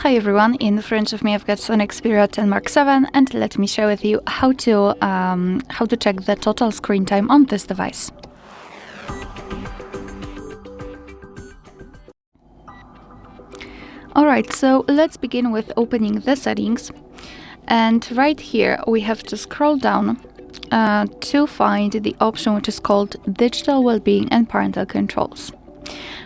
Hi everyone, in front of me I've got SONY Xperia 10 Mark VII, and let me share with you how to check the total screen time on this device. Alright, so let's begin with opening the settings, and right here we have to scroll down to find the option which is called Digital Wellbeing and Parental Controls.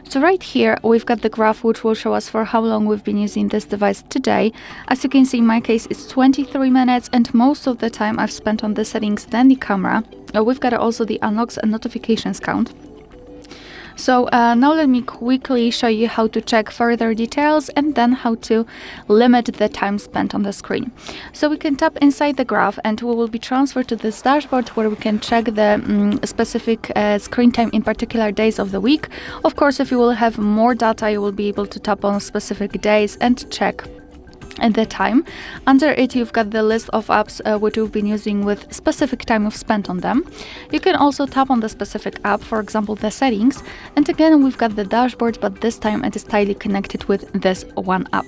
So right here we've got the graph which will show us for how long we've been using this device today. As you can see, in my case it's 23 minutes, and most of the time I've spent on the settings than the camera. We've got also the unlocks and notifications count. So now let me quickly show you how to check further details and then how to limit the time spent on the screen. So we can tap inside the graph and we will be transferred to this dashboard where we can check the specific screen time in particular days of the week. Of course, if you will have more data, you will be able to tap on specific days and check at the time. Under it you've got the list of apps which you've been using with specific time you've spent on them. You can also tap on the specific app, for example the settings, and again we've got the dashboard, but this time it is tightly connected with this one app.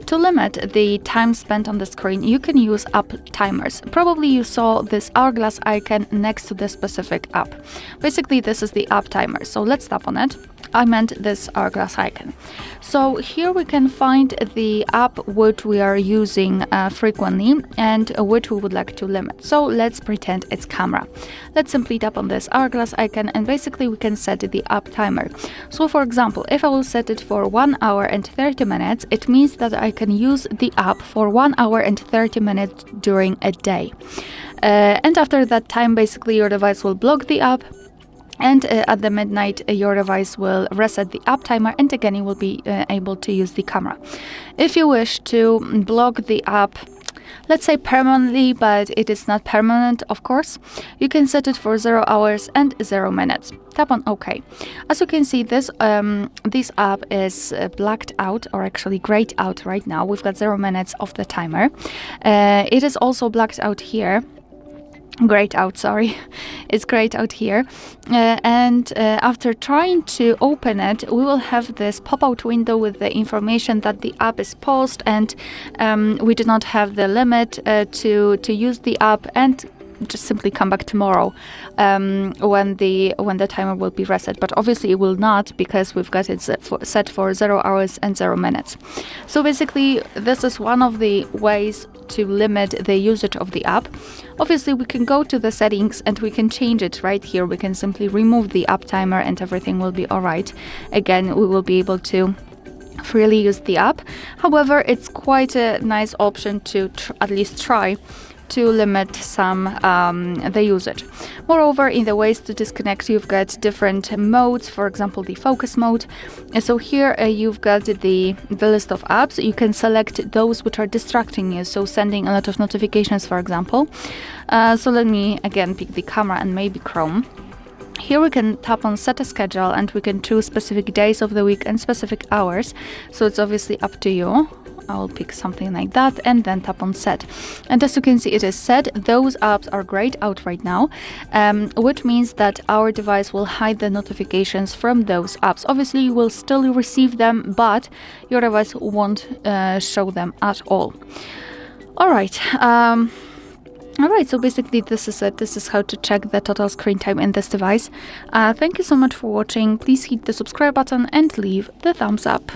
To limit the time spent on the screen, you can use app timers. Probably you saw this hourglass icon next to the specific app. Basically this is the app timer, so let's tap on it. I meant this hourglass icon. So here we can find the app which we are using frequently and which we would like to limit. So let's pretend it's camera. Let's simply tap on this hourglass icon and basically we can set the app timer. So for example, if I will set it for 1 hour and 30 minutes, it means that I can use the app for 1 hour and 30 minutes during a day. And after that time, basically your device will block the app, and at the midnight your device will reset the app timer, and again you will be able to use the camera. If you wish to block the app, let's say permanently, but it is not permanent of course, you can set it for 0 hours and 0 minutes. Tap on OK. As you can see, this app is blacked out, or actually grayed out right now. We've got 0 minutes of the timer. It is also blacked out here. Grayed out, sorry. It's grayed out here. And after trying to open it, we will have this pop-out window with the information that the app is paused and we do not have the limit to use the app, and just simply come back tomorrow when the timer will be reset. But obviously it will not, because we've got it set for 0 hours and 0 minutes. So basically this is one of the ways to limit the usage of the app. Obviously we can go to the settings and we can change it right here. We can simply remove the app timer and everything will be alright. Again, we will be able to freely use the app. However, it's quite a nice option to at least try to limit some the usage. Moreover, in the ways to disconnect, you've got different modes, for example the focus mode. So here you've got the list of apps. You can select those which are distracting you, so sending a lot of notifications, for example. So let me again pick the camera and maybe Chrome. Here we can tap on set a schedule and we can choose specific days of the week and specific hours, so it's obviously up to you. I will pick something like that and then tap on set. And as you can see, it is set. Those apps are grayed out right now, which means that our device will hide the notifications from those apps. Obviously, you will still receive them, but your device won't show them at all. Alright, so basically this is it. This is how to check the total screen time in this device. Thank you so much for watching. Please hit the subscribe button and leave the thumbs up.